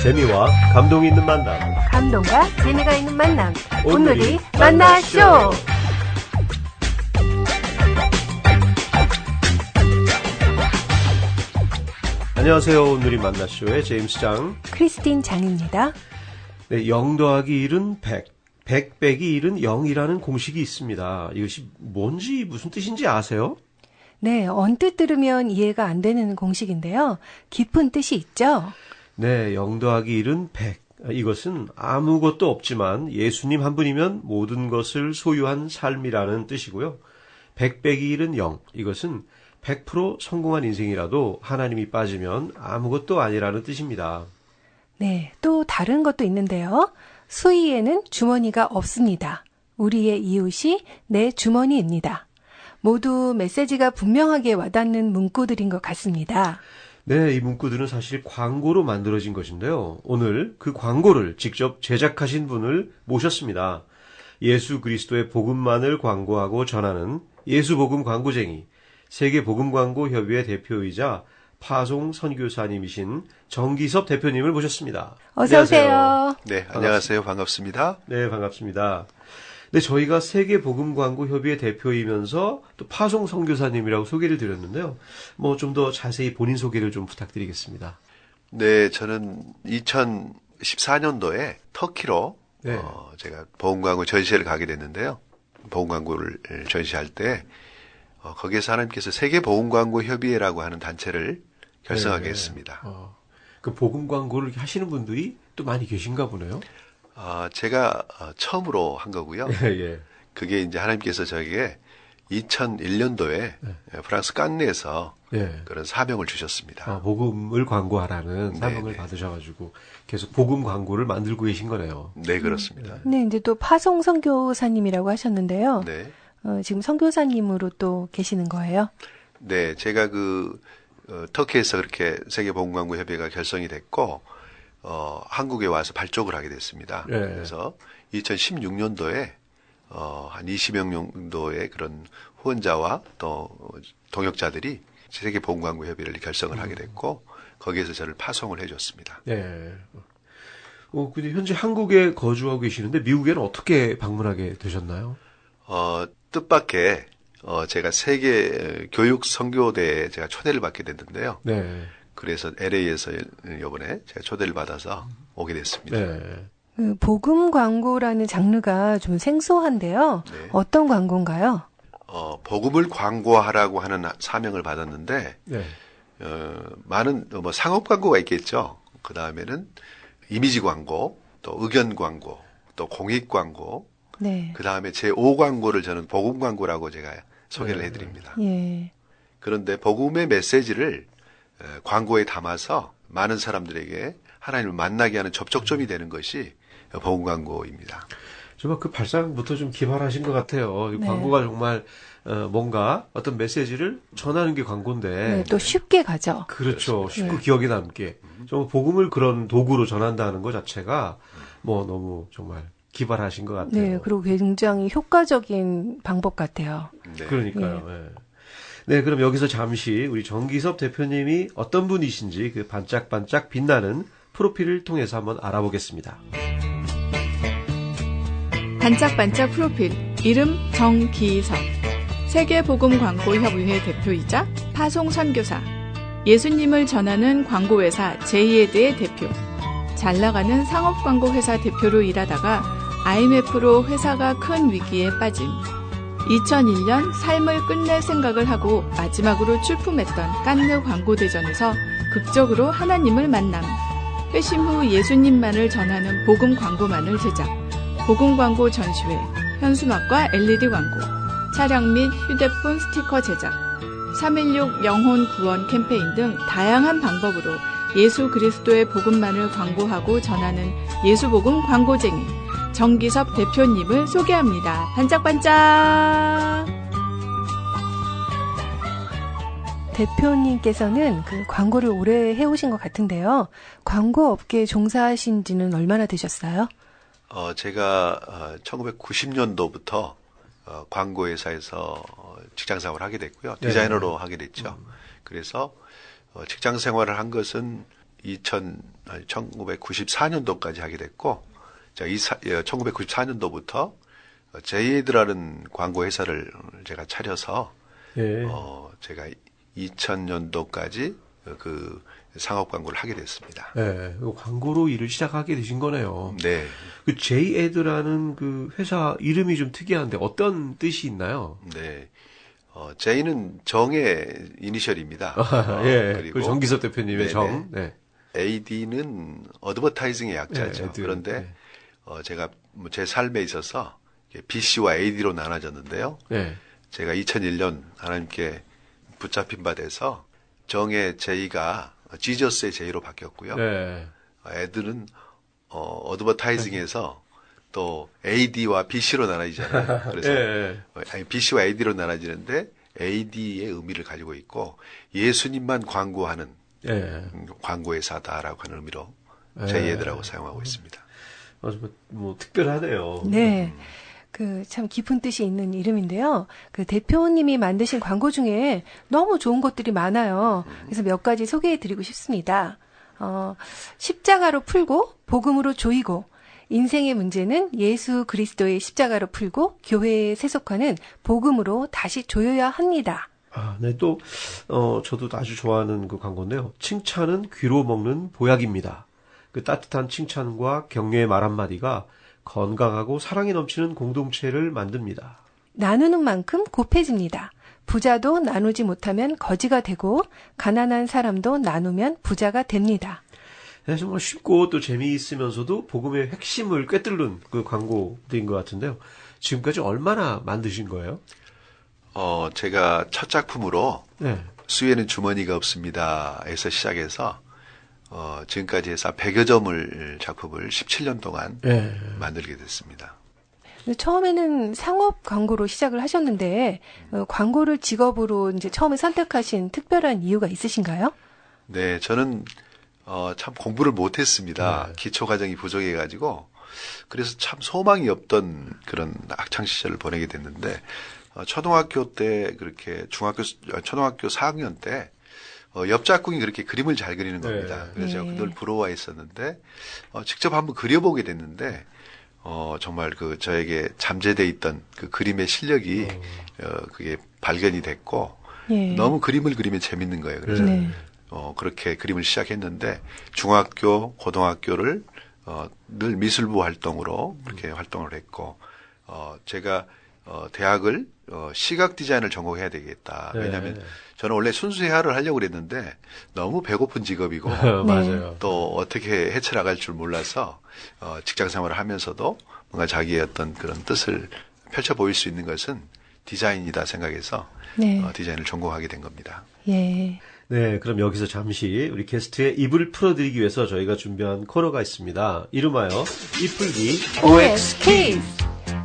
재미와 감동이 있는 만남. 감동과 재미가 있는 만남. 오늘이 오늘이 만나쇼. 안녕하세요. 오늘이 만나쇼의 제임스 장. 크리스틴 장입니다. 네, 0 더하기 1은 100. 100 빼기 1은 0이라는 공식이 있습니다. 이것이 뭔지 무슨 뜻인지 아세요? 네, 언뜻 들으면 이해가 안 되는 공식인데요. 깊은 뜻이 있죠? 네, 0 더하기 1은 100. 이것은 아무것도 없지만 예수님 한 분이면 모든 것을 소유한 삶이라는 뜻이고요. 100 빼기 1은 0. 이것은 100% 성공한 인생이라도 하나님이 빠지면 아무것도 아니라는 뜻입니다. 네, 또 다른 것도 있는데요. 수의에는 주머니가 없습니다. 우리의 이웃이 내 주머니입니다. 모두 메시지가 분명하게 와닿는 문구들인 것 같습니다. 네, 이 문구들은 사실 광고로 만들어진 것인데요. 오늘 그 광고를 직접 제작하신 분을 모셨습니다. 예수 그리스도의 복음만을 광고하고 전하는 예수복음 광고쟁이, 세계복음광고협의회 대표이자 파송 선교사님이신 정기섭 대표님을 모셨습니다. 어서 오세요. 네, 안녕하세요. 반갑습니다. 네, 반갑습니다. 네, 저희가 세계복음광고협의회 대표이면서 또 파송 선교사님이라고 소개를 드렸는데요. 뭐 좀 더 자세히 본인 소개를 좀 부탁드리겠습니다. 네, 저는 2014년도에 터키로 네. 제가 복음광고 전시회를 가게 됐는데요. 복음광고를 전시할 때 거기에서 하나님께서 세계복음광고협의회라고 하는 단체를 결성하게 했습니다. 그 복음 광고를 하시는 분들이 또 많이 계신가 보네요. 제가 처음으로 한 거고요. 예. 그게 이제 하나님께서 저에게 2001년도에 프랑스 깐느에서 그런 사명을 주셨습니다. 복음을 광고하라는 사명을 받으셔가지고 계속 복음 광고를 만들고 계신 거네요. 네, 그렇습니다. 네, 이제 또 파송 선교사님이라고 하셨는데요. 네. 지금 선교사님으로 또 계시는 거예요? 네, 제가 터키에서 그렇게 세계복음광고협의회가 결성이 됐고, 한국에 와서 발족을 하게 됐습니다. 네. 그래서 2016년도에, 한 20여 명도의 그런 후원자와 또 동역자들이 세계복음광고협의회를 결성을 하게 됐고, 거기에서 저를 파송을 해줬습니다. 네. 근데 현재 한국에 거주하고 계시는데 미국에는 어떻게 방문하게 되셨나요? 뜻밖의, 제가 세계 교육 선교대에 제가 초대를 받게 됐는데요. 네. 그래서 LA에서 이번에 제가 초대를 받아서 오게 됐습니다. 네. 복음 광고라는 장르가 좀 생소한데요. 네. 어떤 광고인가요? 복음을 광고하라고 하는 사명을 받았는데, 네. 많은 상업 광고가 있겠죠. 그 다음에는 이미지 광고, 또 의견 광고, 또 공익 광고, 네. 그 다음에 제5 광고를 저는 복음 광고라고 제가 소개를 해드립니다. 예. 그런데 복음의 메시지를 광고에 담아서 많은 사람들에게 하나님을 만나게 하는 접촉점이 되는 것이 복음 광고입니다. 정말 그 발상부터 좀 기발하신 것 같아요. 이 네. 광고가 정말 뭔가 어떤 메시지를 전하는 게 광고인데. 네, 또 쉽게 가죠. 그렇죠. 쉽고 네. 기억에 남게. 정말 복음을 그런 도구로 전한다는 것 자체가 뭐 너무 정말 기발하신 것 같아요. 네, 그리고 굉장히 효과적인 방법 같아요. 네. 그러니까요. 예. 네, 그럼 여기서 잠시 우리 정기섭 대표님이 어떤 분이신지 그 반짝반짝 빛나는 프로필을 통해서 한번 알아보겠습니다. 반짝반짝 프로필, 이름 정기섭, 세계복음광고협의회 대표이자 파송선교사, 예수님을 전하는 광고회사 제이에드의 대표, 잘나가는 상업광고회사 대표로 일하다가 IMF로 회사가 큰 위기에 빠짐, 2001년 삶을 끝낼 생각을 하고 마지막으로 출품했던 깐느 광고대전에서 극적으로 하나님을 만남, 회심 후 예수님만을 전하는 복음 광고만을 제작, 복음 광고 전시회, 현수막과 LED 광고, 차량 및 휴대폰 스티커 제작, 316 영혼 구원 캠페인 등 다양한 방법으로 예수 그리스도의 복음만을 광고하고 전하는 예수복음 광고쟁이 정기섭 대표님을 소개합니다. 반짝반짝! 대표님께서는 그 광고를 오래 해오신 것 같은데요. 광고 업계에 종사하신 지는 얼마나 되셨어요? 제가 1990년도부터 광고회사에서 직장생활을 하게 됐고요. 디자이너로 하게 됐죠. 그래서 직장 생활을 한 것은 1994년도까지 하게 됐고, 제가 1994년도부터 제이에드라는 광고 회사를 제가 차려서 예. 제가 2000년도까지 그 상업 광고를 하게 됐습니다. 예. 광고로 일을 시작하게 되신 거네요. 네. 그 제이에드라는 그 회사 이름이 좀 특이한데 어떤 뜻이 있나요? 네. 제이는 정의 이니셜입니다. 예. 그리고 그 정기섭 대표님의 네네. 정. 네. AD는 어드버타이징의 약자죠. 네, 애드. 그런데 네. 제가 제 삶에 있어서 BC와 AD로 나눠졌는데요. 네. 제가 2001년 하나님께 붙잡힌 바 돼서 정의 제이가 지저스의 제이로 바뀌었고요. 네. 애들은 어드버타이징에서 또 AD와 BC로 나눠지잖아요. 그래서 예. 아니, BC와 AD로 나눠지는데 AD의 의미를 가지고 있고 예수님만 광고하는 예. 광고회사다라고 하는 의미로 예. 제이에드라고 사용하고 있습니다. 아주 뭐 특별하네요. 네. 그 참 깊은 뜻이 있는 이름인데요. 그 대표님이 만드신 광고 중에 너무 좋은 것들이 많아요. 그래서 몇 가지 소개해 드리고 싶습니다. 십자가로 풀고 복음으로 조이고 인생의 문제는 예수 그리스도의 십자가로 풀고 교회에 세속화는 복음으로 다시 조여야 합니다. 아, 네, 또, 저도 아주 좋아하는 그 광고인데요. 칭찬은 귀로 먹는 보약입니다. 그 따뜻한 칭찬과 격려의 말 한마디가 건강하고 사랑이 넘치는 공동체를 만듭니다. 나누는 만큼 곱해집니다. 부자도 나누지 못하면 거지가 되고 가난한 사람도 나누면 부자가 됩니다. 네, 정말 쉽고 또 재미있으면서도 복음의 핵심을 꿰뚫는 그 광고인 것 같은데요. 지금까지 얼마나 만드신 거예요? 제가 첫 작품으로 네. 수혜는 주머니가 없습니다. 에서 시작해서 지금까지 해서 100여 점을 작품을 17년 동안 네. 만들게 됐습니다. 처음에는 상업 광고로 시작을 하셨는데 광고를 직업으로 이제 처음에 선택하신 특별한 이유가 있으신가요? 네, 저는 참 공부를 못했습니다. 네. 기초 과정이 부족해가지고 그래서 참 소망이 없던 그런 학창 시절을 보내게 됐는데 초등학교 때 그렇게 초등학교 4학년 때 옆짝꿍이 그렇게 그림을 잘 그리는 겁니다. 네. 그래서 제가 네. 늘 부러워했었는데 직접 한번 그려보게 됐는데 정말 그 저에게 잠재돼 있던 그 그림의 실력이 그게 발견이 됐고 예. 너무 그림을 그리면 재밌는 거예요. 그래서 네. 그렇게 그림을 시작했는데 중학교, 고등학교를 늘 미술부 활동으로 그렇게 활동을 했고 제가 대학을 시각 디자인을 전공해야 되겠다. 왜냐하면 네. 저는 원래 순수회화를 하려고 그랬는데 너무 배고픈 직업이고 맞아요. 또 어떻게 헤쳐나갈 줄 몰라서 직장 생활을 하면서도 뭔가 자기의 어떤 그런 뜻을 펼쳐 보일 수 있는 것은 디자인이다 생각해서 네. 디자인을 전공하게 된 겁니다. 예. 네, 그럼 여기서 잠시 우리 게스트의 입을 풀어드리기 위해서 저희가 준비한 코너가 있습니다. 이름하여 입풀기 OX 퀴즈.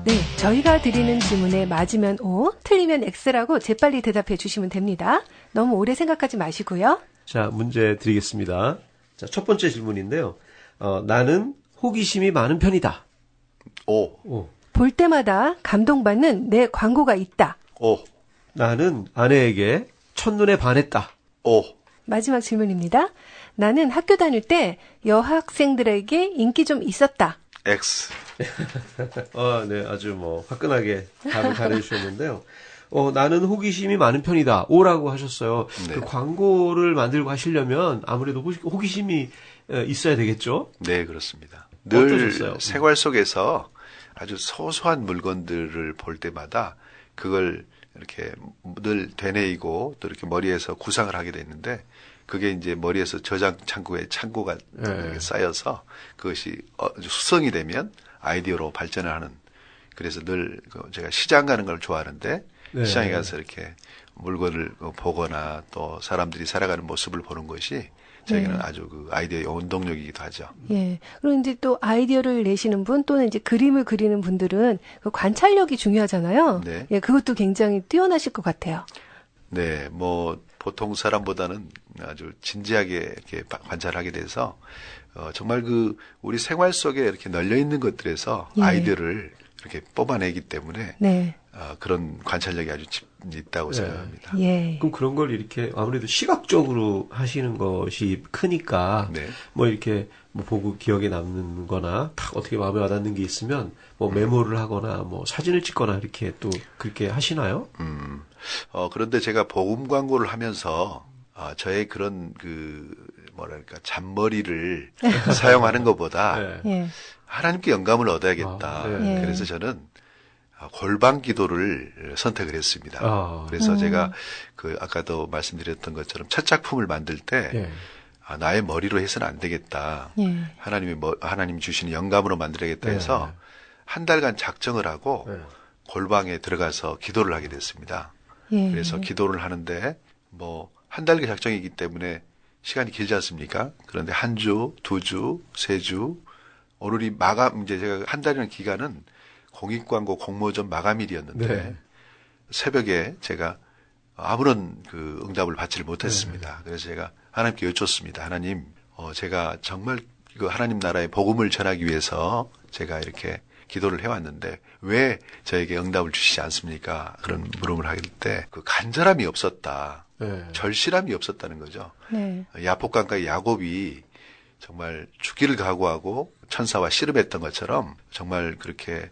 네, 저희가 드리는 질문에 맞으면 O, 틀리면 X라고 재빨리 대답해 주시면 됩니다. 너무 오래 생각하지 마시고요. 자, 문제 드리겠습니다. 자, 첫 번째 질문인데요. 나는 호기심이 많은 편이다. 오. 볼 때마다 감동받는 내 광고가 있다. 나는 아내에게 첫눈에 반했다. 마지막 질문입니다. 나는 학교 다닐 때 여학생들에게 인기 좀 있었다. X. 네, 아주 화끈하게 답을 잘해주셨는데요. 나는 호기심이 많은 편이다. O라고 하셨어요. 네. 그 광고를 만들고 하시려면 아무래도 호기심이 있어야 되겠죠? 네, 그렇습니다. 늘 어떠셨어요? 생활 속에서 아주 소소한 물건들을 볼 때마다 그걸 이렇게 늘 되뇌이고 또 이렇게 머리에서 구상을 하게 됐는데 그게 이제 머리에서 저장 창고에 창고가 이렇게 쌓여서 그것이 수성이 되면 아이디어로 발전을 하는 그래서 늘 제가 시장 가는 걸 좋아하는데 네. 시장에 가서 이렇게 물건을 보거나 또 사람들이 살아가는 모습을 보는 것이 저에게는 아주 그 아이디어의 원동력이기도 하죠. 예. 그리고 이제 또 아이디어를 내시는 분 또는 이제 그림을 그리는 분들은 그 관찰력이 중요하잖아요. 네. 예, 그것도 굉장히 뛰어나실 것 같아요. 네, 보통 사람보다는 아주 진지하게 이렇게 관찰하게 돼서 정말 그 우리 생활 속에 이렇게 널려 있는 것들에서 예. 아이디어를 이렇게 뽑아내기 때문에 네. 그런 관찰력이 아주 있다고 네. 생각합니다. 예. 그럼 그런 걸 이렇게 아무래도 시각적으로 하시는 것이 크니까 네. 뭐 이렇게 뭐 보고 기억에 남는 거나 딱 어떻게 마음에 와닿는 게 있으면 뭐 메모를 하거나 뭐 사진을 찍거나 이렇게 또 그렇게 하시나요? 그런데 제가 복음 광고를 하면서 저의 그런 뭐랄까 잔머리를 사용하는 것보다 네. 예. 하나님께 영감을 얻어야겠다. 네. 그래서 저는 골방 기도를 선택을 했습니다. 그래서 제가 아까도 말씀드렸던 것처럼 첫 작품을 만들 때 예. 나의 머리로 해서는 안 되겠다. 예. 하나님이 주시는 영감으로 만들어야겠다 해서 네. 한 달간 작정을 하고 네. 골방에 들어가서 기도를 하게 됐습니다. 예. 그래서 기도를 하는데 뭐 한 달간 작정이기 때문에 시간이 길지 않습니까? 그런데 한 주, 두 주, 세 주, 오늘이 마감 이제 제가 한 달이라는 기간은 공익광고 공모전 마감일이었는데 네. 새벽에 제가 아무런 응답을 받지를 못했습니다. 그래서 제가 하나님께 여쭙습니다. 하나님, 제가 정말 하나님 나라의 복음을 전하기 위해서 제가 이렇게 기도를 해왔는데 왜 저에게 응답을 주시지 않습니까? 그런 물음을 할 때 간절함이 없었다. 네. 절실함이 없었다는 거죠. 네. 야복강가의 야곱이 정말 죽기를 각오하고 천사와 씨름했던 것처럼 정말 그렇게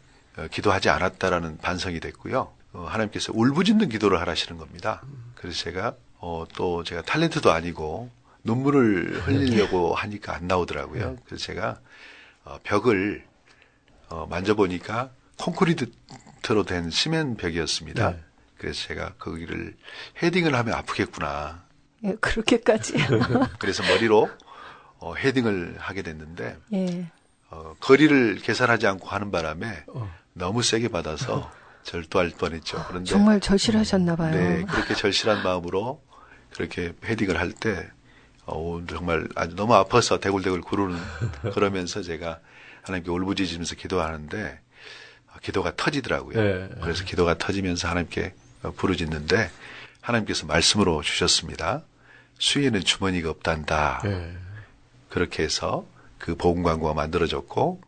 기도하지 않았다라는 반성이 됐고요. 하나님께서 울부짖는 기도를 하라시는 겁니다. 그래서 제가 또 제가 탤런트도 아니고 눈물을 흘리려고 하니까 안 나오더라고요. 그래서 제가 벽을 만져보니까 콘크리트로 된 시멘 벽이었습니다. 네. 그래서 제가 거기를 헤딩을 하면 아프겠구나. 예, 그렇게까지. 그래서 머리로 헤딩을 하게 됐는데 예. 거리를 계산하지 않고 하는 바람에 너무 세게 받아서 절도할 뻔했죠. 그런데 정말 절실하셨나 봐요. 네, 그렇게 절실한 마음으로 그렇게 헤딩을 할 때 정말 아주 너무 아파서 대굴대굴 그러면서 제가 하나님께 울부짖으면서 기도하는데 기도가 터지더라고요. 네. 그래서 기도가 터지면서 하나님께 부르짖는데 하나님께서 말씀으로 주셨습니다. 수위에는 주머니가 없단다. 네. 그렇게 해서 그 복음 광고가 만들어졌고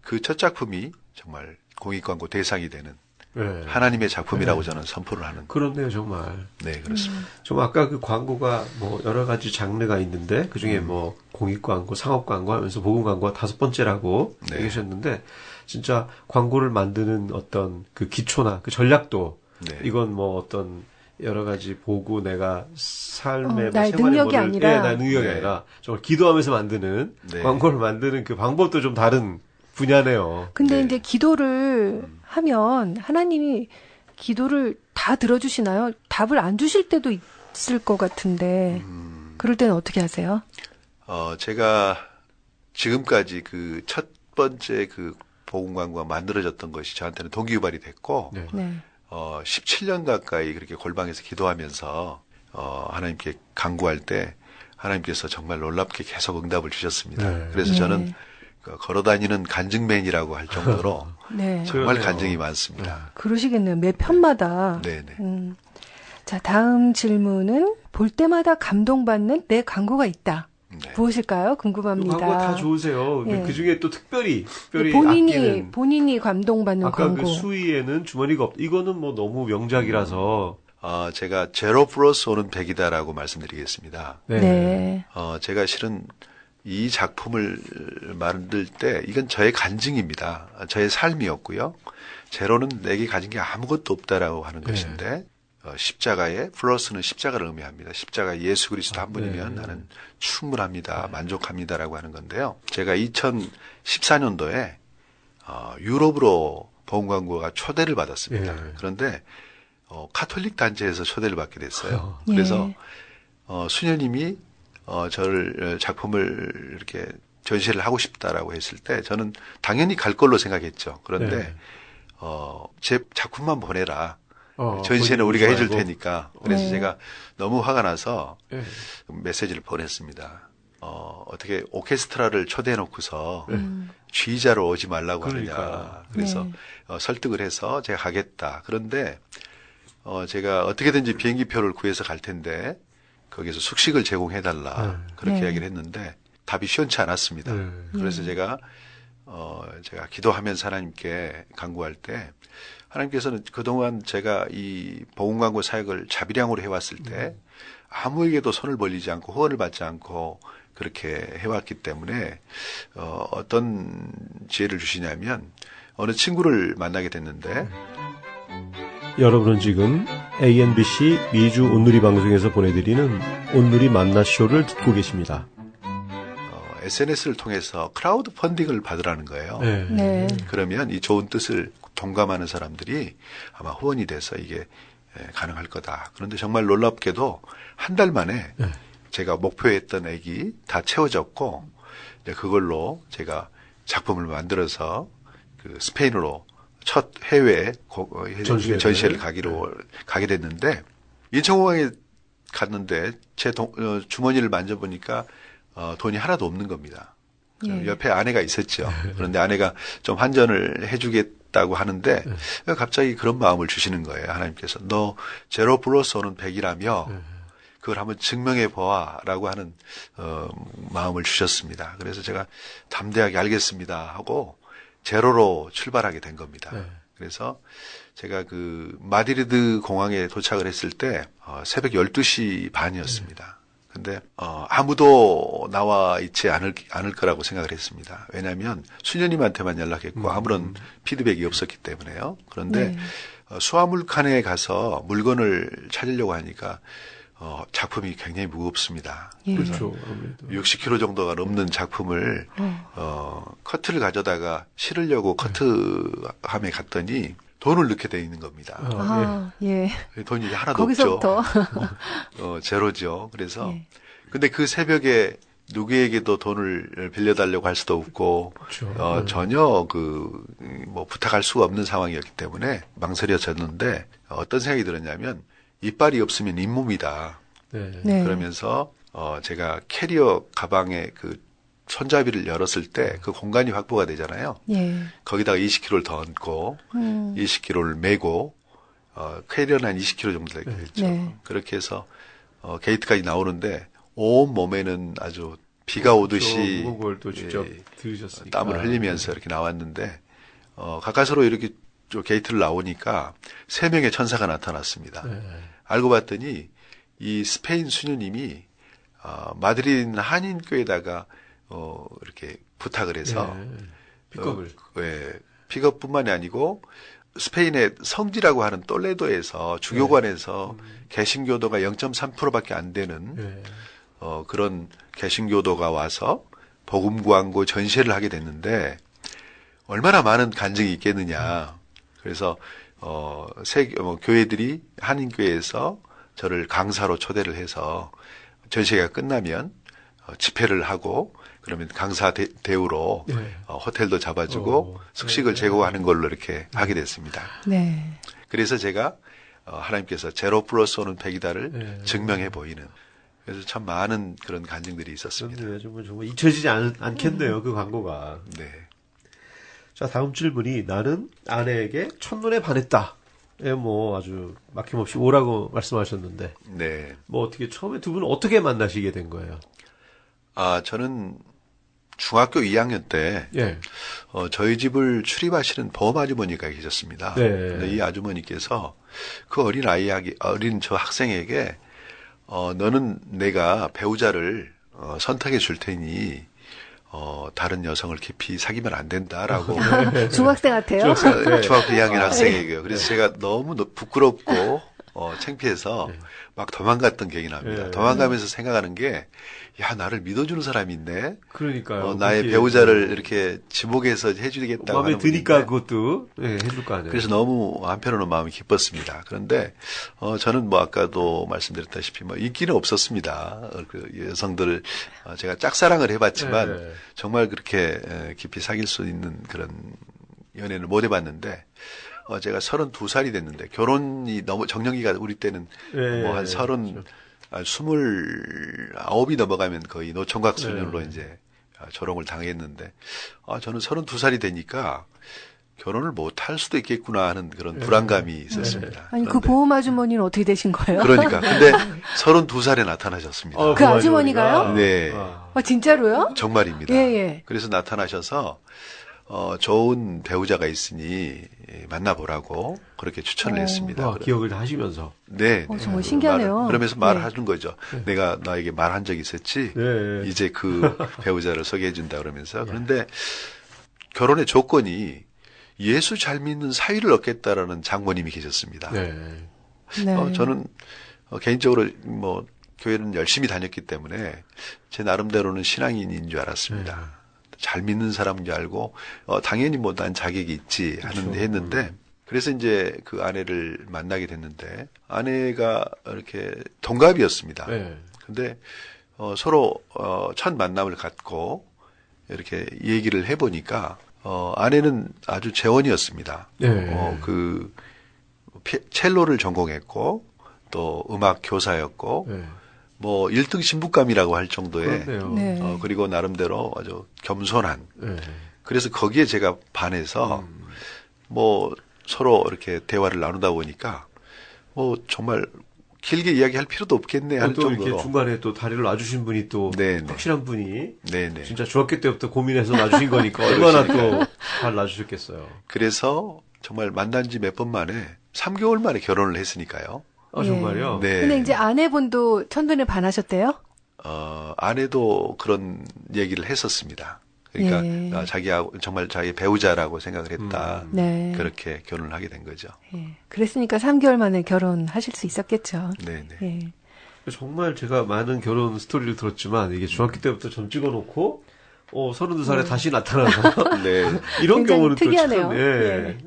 그 첫 작품이 정말 공익 광고 대상이 되는 네. 하나님의 작품이라고 저는 선포를 하는. 그렇네요, 정말. 네, 그렇습니다. 좀 아까 그 광고가 뭐 여러 가지 장르가 있는데 그 중에 뭐 공익 광고, 상업 광고 하면서 복음 광고가 5번째라고 네. 얘기하셨는데 진짜 광고를 만드는 어떤 그 기초나 그 전략도 네. 이건 뭐 어떤 여러 가지 보고 내가 삶의 뭐 나의 생활의 능력이 아니라. 예, 나의 능력이 네. 아니라 정말 기도하면서 만드는 네. 광고를 만드는 그 방법도 좀 다른 분야네요. 근데 네. 이제 기도를 하면 하나님이 기도를 다 들어주시나요? 답을 안 주실 때도 있을 것 같은데 그럴 때는 어떻게 하세요? 제가 지금까지 그 첫 번째 그 복음 광고가 만들어졌던 것이 저한테는 동기유발이 됐고 네. 네. 17년 가까이 그렇게 골방에서 기도하면서 하나님께 간구할 때 하나님께서 정말 놀랍게 계속 응답을 주셨습니다. 네. 그래서 네. 저는 걸어다니는 간증맨이라고 할 정도로 네. 정말 그러네요. 간증이 많습니다. 그러시겠네요. 매 편마다. 네네. 자, 다음 질문은 볼 때마다 감동받는 내 광고가 있다. 네. 무엇일까요? 그 궁금합니다. 광고 다 좋으세요. 예. 그 중에 또 특별히 본인이 감동받는 아까 광고. 그 수위에는 주머니가 없다. 이거는 뭐 너무 명작이라서. 제가 제로 플러스 오는 100이다라고 말씀드리겠습니다. 네. 제가 실은 이 작품을 만들 때 이건 저의 간증입니다. 저의 삶이었고요. 제로는 내게 가진 게 아무것도 없다라고 하는 네. 것인데 십자가에 플러스는 십자가를 의미합니다. 십자가 예수 그리스도 한 분이면 네. 나는 충분합니다. 만족합니다라고 하는 건데요. 제가 2014년도에 유럽으로 복음 광고가 초대를 받았습니다. 네. 그런데 카톨릭 단체에서 초대를 받게 됐어요. 예. 그래서 수녀님이 저를 작품을 이렇게 전시를 하고 싶다라고 했을 때 저는 당연히 갈 걸로 생각했죠. 그런데 네. 제 작품만 보내라. 본인이 전시회는 우리가 해줄 말고. 테니까. 그래서 네. 제가 너무 화가 나서 예. 메시지를 보냈습니다. 어떻게 오케스트라를 초대해 놓고서 네. 지휘자로 오지 말라고 그러니까. 하느냐. 그래서 네. 설득을 해서 제가 가겠다. 그런데 제가 어떻게든지 비행기표를 구해서 갈 텐데 거기서 숙식을 제공해달라. 그렇게 네. 이야기를 했는데 답이 시원치 않았습니다. 네. 그래서 제가 기도하면서 하나님께 간구할 때 하나님께서는 그동안 제가 이 복음광고 사역을 자비량으로 해왔을 때 아무에게도 손을 벌리지 않고 후원을 받지 않고 그렇게 해왔기 때문에 어떤 지혜를 주시냐면 어느 친구를 만나게 됐는데 여러분은 지금 ANBC 미주 온누리 방송에서 보내드리는 온누리 만나쇼를 듣고 계십니다. SNS를 통해서 크라우드 펀딩을 받으라는 거예요. 네. 네. 그러면 이 좋은 뜻을 동감하는 사람들이 아마 후원이 돼서 이게 가능할 거다. 그런데 정말 놀랍게도 한 달 만에 제가 목표했던 액이 다 채워졌고 이제 그걸로 제가 작품을 만들어서 그 스페인으로 첫 해외 전시회를 가게 됐는데 인천공항에 갔는데 제 주머니를 만져보니까 돈이 하나도 없는 겁니다. 예. 옆에 아내가 있었죠. 그런데 아내가 좀 환전을 해주겠다고 하는데 갑자기 그런 마음을 주시는 거예요. 하나님께서 너 제로 플러스 100이라며 그걸 한번 증명해 보아라고 하는 마음을 주셨습니다. 그래서 제가 담대하게 알겠습니다 하고 제로로 출발하게 된 겁니다. 그래서 제가 그 마드리드 공항에 도착을 했을 때 새벽 12시 반이었습니다. 근데 아무도 나와 있지 않을 거라고 생각을 했습니다. 왜냐하면 수녀님한테만 연락했고 아무런 피드백이 없었기 때문에요. 그런데 네. 수화물칸에 가서 물건을 찾으려고 하니까 작품이 굉장히 무겁습니다. 예. 그렇죠. 아무래도. 60kg 정도가 넘는 작품을 커트를 가져다가 실으려고 커트함에 갔더니 돈을 넣게 돼 있는 겁니다. 아, 예. 돈이 하나도 거기서부터. 없죠. 제로죠. 그래서 예. 근데 그 새벽에 누구에게도 돈을 빌려달라고 할 수도 없고 그렇죠. 전혀 뭐 부탁할 수가 없는 상황이었기 때문에 망설여졌는데 어떤 생각이 들었냐면 이빨이 없으면 잇몸이다. 네. 네. 그러면서 제가 캐리어 가방에 그 손잡이를 열었을 때 그 공간이 확보가 되잖아요. 예. 거기다가 20kg를 더 얹고 20kg를 메고 캐리어는 한 20kg 정도 되겠죠. 네. 그렇게 해서 게이트까지 나오는데 온 몸에는 아주 비가 오듯이 무거운 걸 또 직접 예, 들으셨으니까. 땀을 흘리면서 이렇게 나왔는데 가까스로 이렇게 게이트를 나오니까 3명의 천사가 나타났습니다. 네. 알고 봤더니 이 스페인 수녀님이 마드리드 한인교에다가 이렇게 부탁을 해서 픽업을. 픽업뿐만이 아니고 스페인의 성지라고 하는 똘레도에서 주교관에서 개신교도가 0.3%밖에 안 되는 그런 개신교도가 와서 복음 광고 전시회를 하게 됐는데 얼마나 많은 간증이 있겠느냐. 그래서 교회들이 한인교회에서 저를 강사로 초대를 해서 전시회가 끝나면 집회를 하고 그러면 강사 대우로 호텔도 잡아주고 숙식을 제공하는 걸로 이렇게 하게 됐습니다. 네. 그래서 제가 하나님께서 제로 플러스 100이다를 증명해 보이는 그래서 참 많은 그런 간증들이 있었습니다. 정말 잊혀지지 않겠네요. 그 광고가. 네. 자, 다음 질문이 나는 아내에게 첫눈에 반했다. 예, 뭐 아주 막힘없이 오라고 말씀하셨는데. 네. 뭐 어떻게 처음에 두 분은 어떻게 만나시게 된 거예요? 저는 중학교 2학년 때 예. 저희 집을 출입하시는 보험 아주머니가 계셨습니다. 네. 근데 이 아주머니께서 그 어린 저 학생에게 너는 내가 배우자를 선택해 줄 테니 다른 여성을 깊이 사귀면 안 된다라고 중학생 같아요. 중학교 2학년 학생에게요. 그래서 제가 너무 부끄럽고 창피해서 막 도망갔던 기억이 납니다. 도망가면서 생각하는 게 야, 나를 믿어주는 사람이 있네. 그러니까요. 나의 배우자를 이렇게 지목해서 해주겠다고 마음에 하는 드니까 분인데. 그것도 해줄 거 아니에요. 그래서 너무 한편으로는 마음이 기뻤습니다. 그런데 저는 뭐 아까도 말씀드렸다시피 뭐 인기는 없었습니다. 그 여성들 제가 짝사랑을 해봤지만 정말 그렇게 깊이 사귈 수 있는 그런 연애를 못 해봤는데 제가 32살이 됐는데 결혼이 너무 정년기가 우리 때는 뭐 한 29이 넘어가면 거의 노총각 수준으로 이제 조롱을 당했는데 저는 32살이 되니까 결혼을 못 할 수도 있겠구나 하는 그런 불안감이 있었습니다. 아니, 그 보험 아주머니는 어떻게 되신 거예요? 그러니까. 근데 32살에 나타나셨습니다. 그 아주머니가요? 네. 진짜로요? 정말입니다. 예, 예. 그래서 나타나셔서 좋은 배우자가 있으니 만나보라고 그렇게 추천을 했습니다. 와, 기억을 다 하시면서. 네. 정말 신기하네요. 그러면서 네. 말하는 거죠. 내가 너에게 말한 적이 있었지. 네. 이제 그 배우자를 소개해준다 그러면서. 그런데 결혼의 조건이 예수 잘 믿는 사위를 얻겠다라는 장모님이 계셨습니다. 네. 네. 저는 개인적으로 뭐 교회는 열심히 다녔기 때문에 제 나름대로는 신앙인인 줄 알았습니다. 잘 믿는 사람인 줄 알고 당연히 뭐 난 자격이 있지 하는데 했는데 그래서 이제 그 아내를 만나게 됐는데 아내가 이렇게 동갑이었습니다. 네. 근데 서로 첫 만남을 갖고 이렇게 얘기를 해보니까 아내는 아주 재원이었습니다. 네. 그 첼로를 전공했고 또 음악 교사였고 네. 뭐 1등 신부감이라고 할 정도의 그렇네요. 네. 그리고 나름대로 아주 겸손한 네. 그래서 거기에 제가 반해서 뭐 서로 이렇게 대화를 나누다 보니까 뭐 정말 길게 이야기할 필요도 없겠네 하는 또 정도로 이렇게 중간에 또 다리를 놔주신 분이 또 네네. 확실한 분이 네네. 진짜 중학교 때부터 고민해서 놔주신 거니까 얼마나 또 잘 놔주셨겠어요. 그래서 정말 만난 지 몇 번 만에 3개월 만에 결혼을 했으니까요. 정말요? 네. 근데 이제 아내분도 첫눈에 반하셨대요? 아내도 그런 얘기를 했었습니다. 그러니까 예. 자기하고 정말 자기 배우자라고 생각을 했다. 네. 그렇게 결혼을 하게 된 거죠. 예. 그랬으니까 3개월 만에 결혼하실 수 있었겠죠. 네네. 예. 정말 제가 많은 결혼 스토리를 들었지만 이게 중학교 때부터 점 찍어놓고 32살에 다시 나타나서 네. 이런 굉장히 경우는 특이하네요. 또 참 예.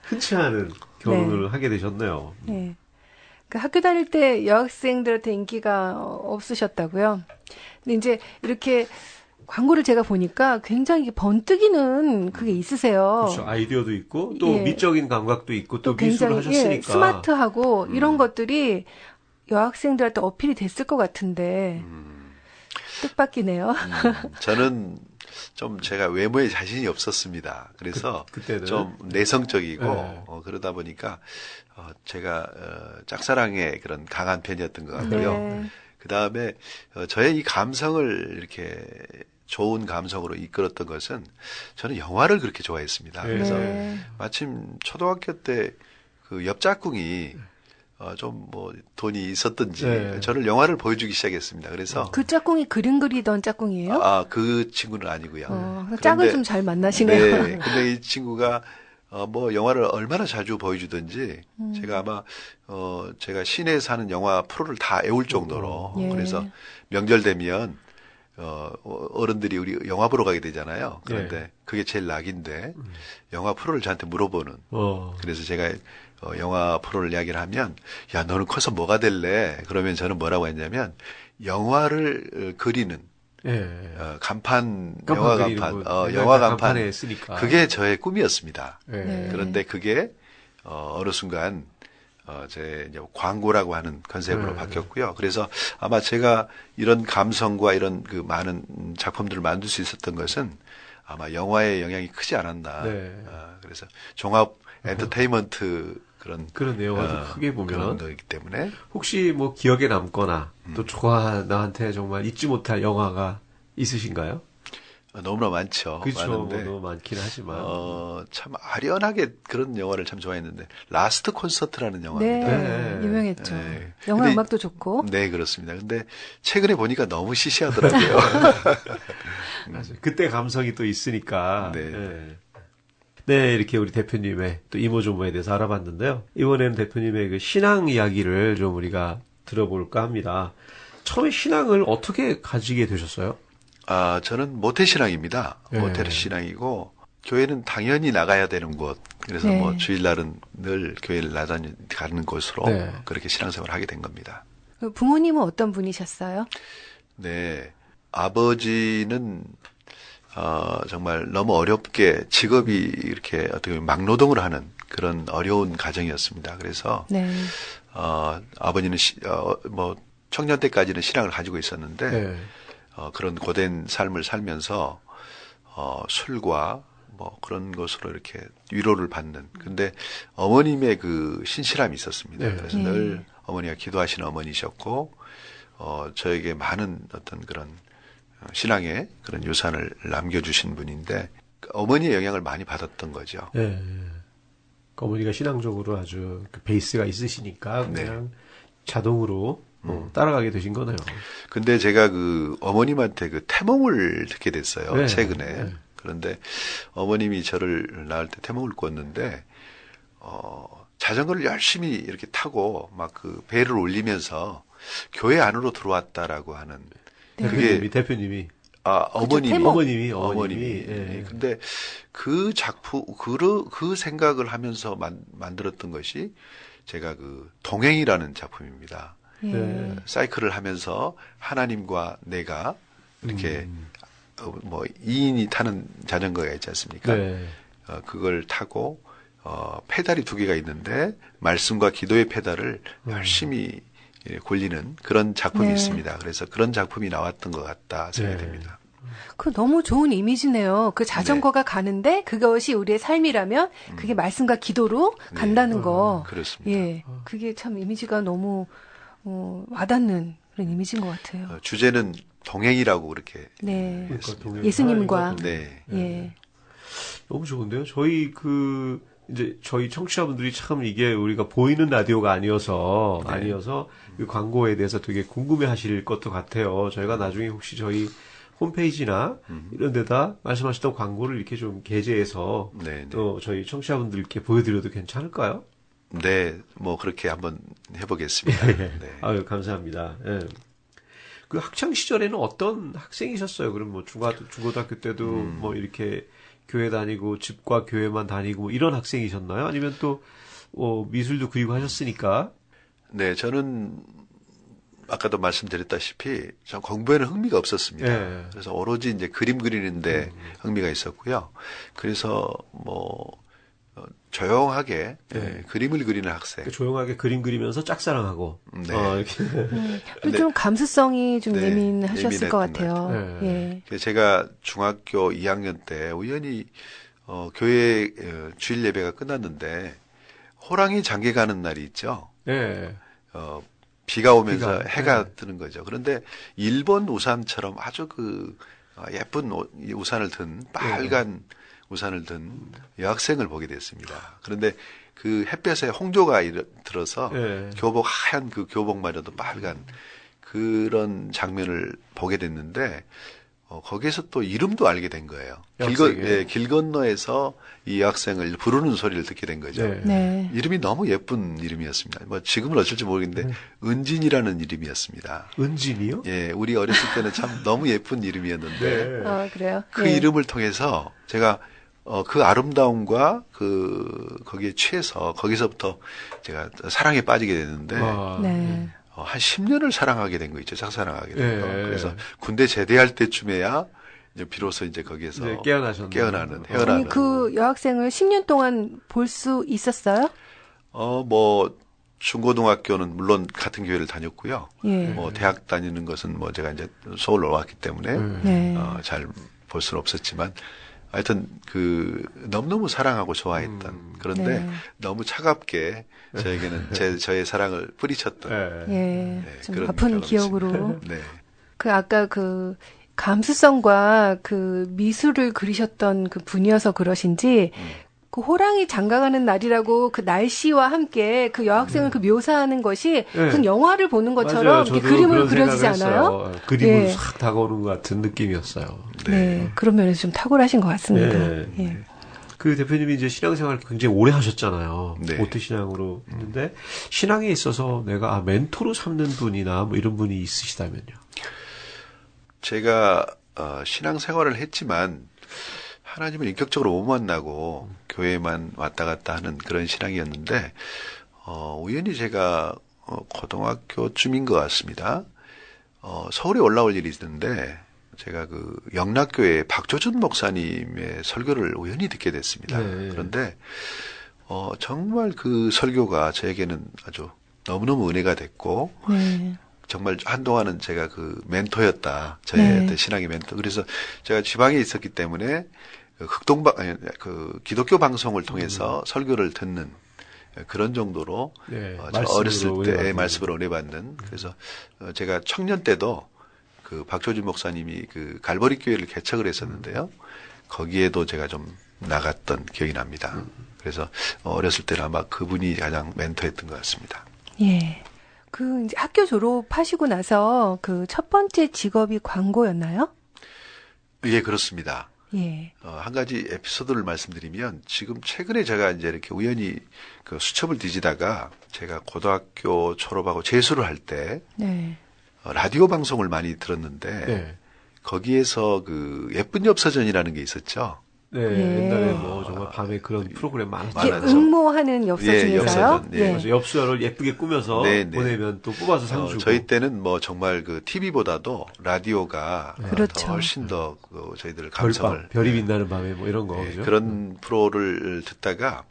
흔치 않은 결혼을 하게 되셨네요. 예. 그 학교 다닐 때 여학생들한테 인기가 없으셨다고요. 근데 이제 이렇게 광고를 제가 보니까 굉장히 번뜩이는 그게 있으세요. 그렇죠. 아이디어도 있고 또 예. 미적인 감각도 있고 또 미술을 굉장히 하셨으니까 스마트하고 이런 것들이 여학생들한테 어필이 됐을 것 같은데 뜻밖이네요. 저는 좀 제가 외모에 자신이 없었습니다. 그래서 그때는 좀 내성적이고 네. 그러다 보니까 제가 짝사랑에 그런 강한 편이었던 것 같고요. 네. 그 다음에 저의 이 감성을 이렇게 좋은 감성으로 이끌었던 것은 저는 영화를 그렇게 좋아했습니다. 네. 그래서 네. 마침 초등학교 때 그 옆짝꿍이 좀 뭐 돈이 있었던지 네. 저를 영화를 보여주기 시작했습니다. 그래서 그 짝꿍이 그림 그리던 짝꿍이에요? 그 친구는 아니고요. 짝을 좀 잘 만나시네요. 네, 근데 이 친구가 뭐 영화를 얼마나 자주 보여주든지 제가 아마 제가 시내에 사는 영화 프로를 다 애울 정도로 예. 그래서 명절 되면 어른들이 우리 영화 보러 가게 되잖아요. 그런데 네. 그게 제일 낙인데 영화 프로를 저한테 물어보는. 그래서 제가 영화 프로를 이야기를 하면 야 너는 커서 뭐가 될래? 그러면 저는 뭐라고 했냐면 영화를 그리는 간판, 영화 간판, 영화 간판, 간판에 쓰니까. 그게 저의 꿈이었습니다. 네. 그런데 그게 어느 순간 제 이제 광고라고 하는 컨셉으로 바뀌었고요. 그래서 아마 제가 이런 감성과 이런 그 많은 작품들을 만들 수 있었던 것은 아마 영화의 영향이 크지 않았나. 네. 그래서 종합 엔터테인먼트 그런 내용을 크게 그런 보면 거기 때문에 혹시 뭐 기억에 남거나 또 나한테 정말 잊지 못할 영화가 있으신가요? 너무나 많죠. 그렇죠. 많은데 뭐 너무 많긴 하지만 참 아련하게 그런 영화를 참 좋아했는데 라스트 콘서트라는 영화입니다. 네, 유명했죠. 네. 영화 근데 음악도 좋고. 네, 그렇습니다. 근데 최근에 보니까 너무 시시하더라고요. 맞아요. 그때 감성이 또 있으니까. 네. 네, 이렇게 우리 대표님의 또 이모저모에 대해서 알아봤는데요. 이번에는 대표님의 그 신앙 이야기를 좀 우리가 들어볼까 합니다. 처음에 신앙을 어떻게 가지게 되셨어요? 저는 모태신앙입니다. 네. 모태신앙이고 교회는 당연히 나가야 되는 곳. 그래서 네. 뭐 주일날은 늘 교회를 가는 곳으로 네. 그렇게 신앙생활을 하게 된 겁니다. 부모님은 어떤 분이셨어요? 네, 아버지는 정말 너무 어렵게 직업이 이렇게 어떻게 보면 막노동을 하는 그런 어려운 가정이었습니다. 그래서 네. 아버지는 뭐 청년 때까지는 신앙을 가지고 있었는데 네. 그런 고된 삶을 살면서 술과 뭐 그런 것으로 이렇게 위로를 받는. 근데 어머님의 그 신실함이 있었습니다. 네. 그래서 늘 어머니가 기도하시는 어머니셨고 저에게 많은 어떤 그런 신앙의 그런 유산을 남겨주신 분인데 어머니의 영향을 많이 받았던 거죠. 예. 어머니가 신앙적으로 아주 그 베이스가 있으시니까 그냥 자동으로 따라가게 되신 거네요. 근데 제가 그 어머님한테 그 태몽을 듣게 됐어요. 네. 최근에. 네. 그런데 어머님이 저를 낳을 때 태몽을 꿨는데, 자전거를 열심히 이렇게 타고 막 그 배를 올리면서 교회 안으로 들어왔다라고 하는. 대표님이. 어머님이. 예. 근데 그 작품, 그 생각을 하면서 만들었던 것이 제가 그 동행이라는 작품입니다. 예. 사이클을 하면서 하나님과 내가 이렇게 뭐 2인이 타는 자전거가 있지 않습니까? 네. 그걸 타고 페달이 2개가 있는데 말씀과 기도의 페달을 열심히 굴리는 그런 작품이 네. 있습니다. 그래서 그런 작품이 나왔던 것 같다 생각이 네. 됩니다. 그 너무 좋은 이미지네요. 그 자전거가 가는데 그것이 우리의 삶이라면 그게 말씀과 기도로 네. 간다는 거. 그렇습니다. 예. 그게 참 이미지가 너무 와닿는 그런 이미지인 것 같아요. 주제는 동행이라고 그렇게. 네. 그러니까 동행 예수님과. 하나님과 네. 예. 너무 좋은데요. 저희 청취자분들이 참 이게 우리가 보이는 라디오가 아니어서 이 광고에 대해서 되게 궁금해 하실 것도 같아요. 저희가 나중에 혹시 저희 홈페이지나 이런 데다 말씀하셨던 광고를 이렇게 좀 게재해서 네, 또 저희 청취자분들께 보여드려도 괜찮을까요? 네, 뭐 그렇게 한번 해보겠습니다. 네. 아유, 감사합니다. 예. 그 학창 시절에는 어떤 학생이셨어요? 그럼 뭐 중고등학교 때도 뭐 이렇게 교회 다니고 집과 교회만 다니고 뭐 이런 학생이셨나요? 아니면 또 미술도 그리고 하셨으니까. 네, 저는 아까도 말씀드렸다시피 전 공부에는 흥미가 없었습니다. 네. 그래서 오로지 이제 그림 그리는데 흥미가 있었고요. 그래서 뭐 조용하게 그림을 그리는 학생. 조용하게 그림 그리면서 짝사랑하고. 네. 이렇게. 그리고 좀 감수성이 좀 네, 예민하셨을 것 예민했던 같아요. 네. 예. 그래서 제가 중학교 2학년 때 우연히 교회 주일 예배가 끝났는데 호랑이 장계 가는 날이 있죠. 네. 비가 오면서 비가, 해가 네. 뜨는 거죠. 그런데 일본 우산처럼 아주 그 예쁜 우산을 든 빨간 우산을 든 여학생을 보게 됐습니다. 그런데 그 햇볕에 홍조가 들어서 네. 교복 하얀 그 교복마저도 빨간 그런 장면을 보게 됐는데 거기에서 또 이름도 알게 된 거예요. 길 건너에서 이 여학생을 부르는 소리를 듣게 된 거죠. 네. 네. 이름이 너무 예쁜 이름이었습니다. 뭐 지금은 어쩔지 모르겠는데 은진이라는 이름이었습니다. 은진이요? 예, 우리 어렸을 때는 참 너무 예쁜 이름이었는데 네. 그래요? 그 예. 이름을 통해서 제가 그 아름다움과 거기에 취해서 거기서부터 제가 사랑에 빠지게 됐는데 네. 한 10년을 사랑하게 된 거 있죠. 짝사랑하게 된 거. 네. 그래서 군대 제대할 때쯤에야 이제 비로소 이제 거기에서 네, 깨어나셨네요. 헤어나는. 아니, 그 여학생을 10년 동안 볼 수 있었어요? 뭐 중고등학교는 물론 같은 교회를 다녔고요. 예. 뭐 대학 다니는 것은 뭐 제가 이제 서울로 왔기 때문에 네. 잘 볼 수는 없었지만 하여튼 너무너무 사랑하고 좋아했던 그런데 네. 너무 차갑게 저에게는 저의 사랑을 뿌리쳤던 네. 예. 좀 그런 아픈 경험이 기억으로. 있습니다. 네. 아까 감수성과 미술을 그리셨던 그 분이어서 그러신지, 그 호랑이 장가가는 날이라고 그 날씨와 함께 그 여학생을 묘사하는 것이 그 영화를 보는 것처럼 맞아요. 이렇게 저도 그림으로 그런 그려지지 생각을 않아요? 했어요. 그림으로 예. 싹 다가오는 것 같은 느낌이었어요. 네. 그런 면에서 좀 탁월하신 것 같습니다. 네. 예. 그 대표님이 이제 신앙생활 굉장히 오래 하셨잖아요. 네. 모태 신앙으로 했는데 신앙에 있어서 내가 멘토로 삼는 분이나 뭐 이런 분이 있으시다면요. 제가 신앙생활을 했지만 하나님을 인격적으로 못 만나고 교회만 왔다 갔다 하는 그런 신앙이었는데 우연히 제가 고등학교쯤인 것 같습니다. 서울에 올라올 일이 있는데 제가 그 영락교회 박조준 목사님의 설교를 우연히 듣게 됐습니다. 네. 그런데 정말 그 설교가 저에게는 아주 너무너무 은혜가 됐고 네. 정말 한동안은 제가 그 멘토였다. 저의 네. 어떤 신앙의 멘토. 그래서 제가 지방에 있었기 때문에 그 기독교 방송을 통해서 설교를 듣는 그런 정도로 네, 제가 어렸을 때 은혜 말씀을 은혜 받는. 그래서 제가 청년 때도 그 박조준 목사님이 그 갈보리 교회를 개척을 했었는데요. 거기에도 제가 좀 나갔던 기억이 납니다. 그래서 어렸을 때는 아마 그분이 가장 멘토였던 것 같습니다. 예. 그 이제 학교 졸업하시고 나서 그 첫 번째 직업이 광고였나요? 예, 그렇습니다. 예. 한 가지 에피소드를 말씀드리면 지금 최근에 제가 이제 이렇게 우연히 그 수첩을 뒤지다가 제가 고등학교 졸업하고 재수를 할 때 네. 라디오 방송을 많이 들었는데 네. 거기에서 그 예쁜 엽서전이라는 게 있었죠. 네, 예. 옛날에 뭐 정말 밤에 그런 프로그램 이게 많았죠. 많았죠. 응모하는 엽서 예, 중에서요? 엽서전, 예. 그래서 엽서를 예쁘게 꾸며서 네, 네. 보내면 또 뽑아서 상 주고. 저희 때는 뭐 정말 그 TV보다도 라디오가 그렇죠. 더 훨씬 더 저희들 감성을 별밤, 별이 빛나는 밤에 뭐 이런 거. 예, 그죠? 그런 프로를 듣다가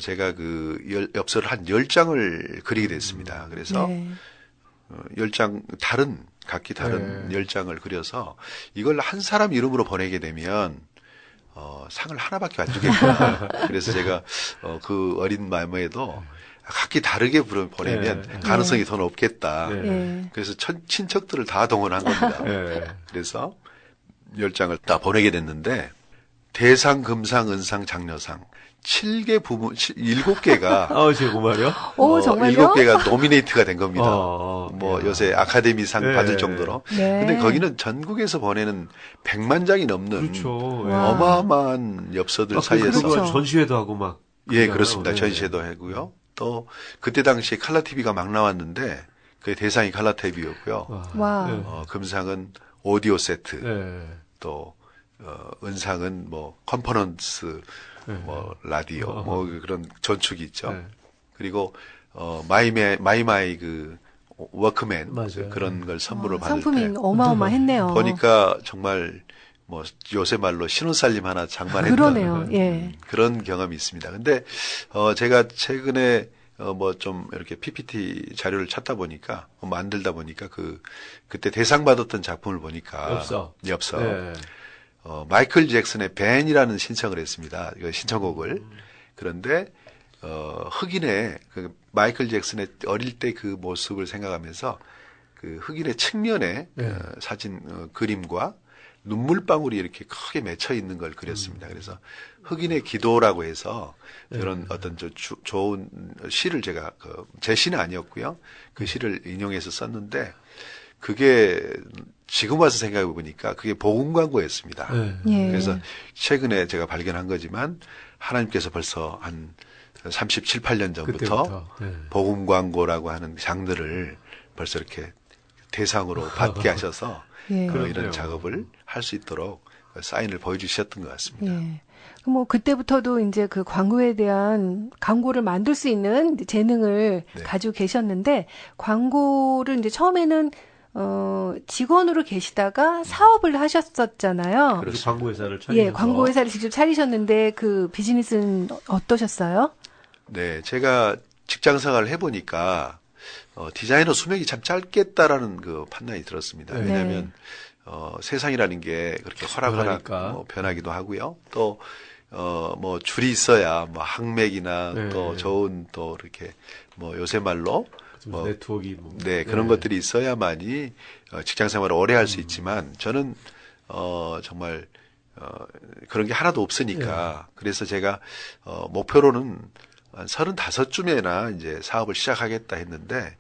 제가 그 엽서를 한 10장을 그리게 됐습니다. 그래서 네. 10장 각기 다른 네. 10장을 그려서 이걸 한 사람 이름으로 보내게 되면 상을 하나밖에 안 주겠구나. 그래서 제가 그 어린 마음에도 각기 다르게 보내면 네. 가능성이 더 높겠다. 네. 예. 그래서 친척들을 다 동원한 겁니다. 네. 그래서 10장을 다 보내게 됐는데 대상, 금상, 은상, 장려상 7개 부문 7개가 아, 제가 그 말이요? 오, 정말요? 7개가 노미네이트가 된 겁니다. 뭐 야. 요새 아카데미상 네. 받을 정도로. 네. 근데 거기는 전국에서 보내는 100만 장이 넘는 그렇죠. 예. 와. 어마어마한 엽서들 아, 사이에서 그거 그렇죠. 전시회도 하고 막. 예, 그러잖아요. 그렇습니다. 네. 전시회도 하고요. 또 그때 당시에 칼라 TV가 막 나왔는데 그 대상이 칼라 TV였고요. 와. 네. 금상은 오디오 세트, 네. 또 은상은 뭐 컴포넌츠, 네. 뭐 라디오, 뭐 그런 전축이 있죠. 네. 그리고 마이마이 그 워크맨 맞아요. 그런 걸 선물을 받을 상품이 때 어마어마했네요. 보니까 정말 뭐 요새 말로 신혼살림 하나 장만했던 그러네요. 예. 그런 경험이 있습니다. 근데 제가 최근에 뭐 좀 이렇게 PPT 자료를 찾다 보니까 만들다 보니까 그때 대상 받았던 작품을 보니까 엽서. 네. 마이클 잭슨의 벤이라는 신청을 했습니다. 이거 신청곡을. 그런데 흑인의 그 마이클 잭슨의 어릴 때 그 모습을 생각하면서 그 흑인의 측면에 네. 사진 그림과 눈물방울이 이렇게 크게 맺혀 있는 걸 그렸습니다. 그래서 흑인의 기도라고 해서 그런 어떤 좋은 시를 제가 제 시는 아니었고요. 그 시를 인용해서 썼는데 그게 지금 와서 생각해 보니까 그게 복음 광고였습니다. 네. 예. 그래서 최근에 제가 발견한 거지만 하나님께서 벌써 한 37, 8년 전부터 그때부터. 네. 복음 광고라고 하는 장르를 벌써 이렇게 대상으로 받게 하셔서 예. 그렇네요. 이런 작업을 할 수 있도록 사인을 보여주셨던 것 같습니다. 예. 뭐 그때부터도 이제 그 광고에 대한 광고를 만들 수 있는 재능을 네. 가지고 계셨는데 광고를 이제 처음에는 직원으로 계시다가 사업을 하셨었잖아요. 그렇습니다. 광고회사를 차리면서. 예, 광고회사를 직접 차리셨는데 그 비즈니스는 어떠셨어요? 네, 제가 직장 생활을 해보니까 디자이너 수명이 참 짧겠다라는 그 판단이 들었습니다. 네. 왜냐하면 세상이라는 게 그렇게 호락호락 변하니까. 변하기도 하고요. 또 뭐 줄이 있어야 뭐 항맥이나 네. 또 좋은 또 이렇게 뭐 요새 말로 뭐 네트워크 뭐. 네, 그런 것들이 있어야만이 직장 생활을 오래 할 수 있지만 저는 정말 그런 게 하나도 없으니까 그래서 제가 목표로는 한 35쯤에나 이제 사업을 시작하겠다 했는데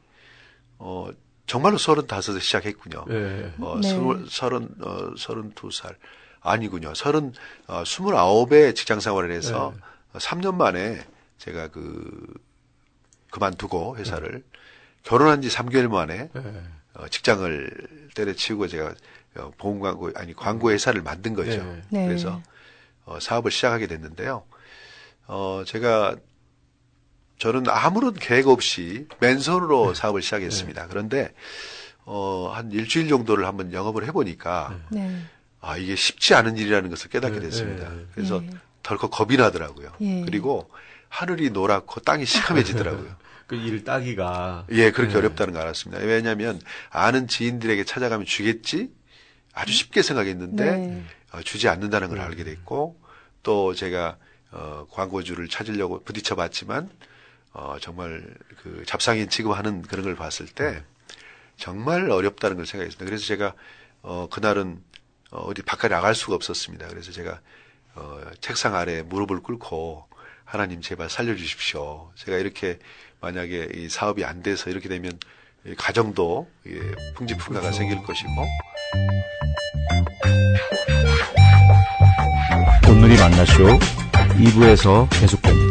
정말로 35에 시작했군요. 네. 네. 32살 아니군요. 29에 직장 생활을 해서 3년 만에 제가 그만두고 회사를 결혼한 지 3개월 만에 네. 직장을 때려치우고 제가 광고 회사를 만든 거죠. 네. 네. 그래서 사업을 시작하게 됐는데요. 저는 아무런 계획 없이 맨손으로 사업을 시작했습니다. 그런데 한 일주일 정도를 한번 영업을 해보니까 네. 이게 쉽지 않은 일이라는 것을 깨닫게 됐습니다. 네. 그래서 예. 덜컥 겁이 나더라고요. 예. 그리고 하늘이 노랗고 땅이 시커매지더라고요. 그 일을 따기가. 예, 그렇게 네. 어렵다는 걸 알았습니다. 왜냐하면 아는 지인들에게 찾아가면 주겠지? 아주 쉽게 생각했는데 네. 주지 않는다는 걸 알게 됐고 또 제가 광고주를 찾으려고 부딪혀 봤지만 정말 그 잡상인 취급하는 그런 걸 봤을 때 정말 어렵다는 걸 생각했습니다. 그래서 제가 그날은 어디 바깥에 나갈 수가 없었습니다. 그래서 제가 책상 아래 무릎을 꿇고 하나님 제발 살려주십시오. 제가 이렇게 만약에 이 사업이 안 돼서 이렇게 되면 이 가정도 풍지풍가가 생길 것이고. 오늘이 만나쇼 2부에서 계속됩니다.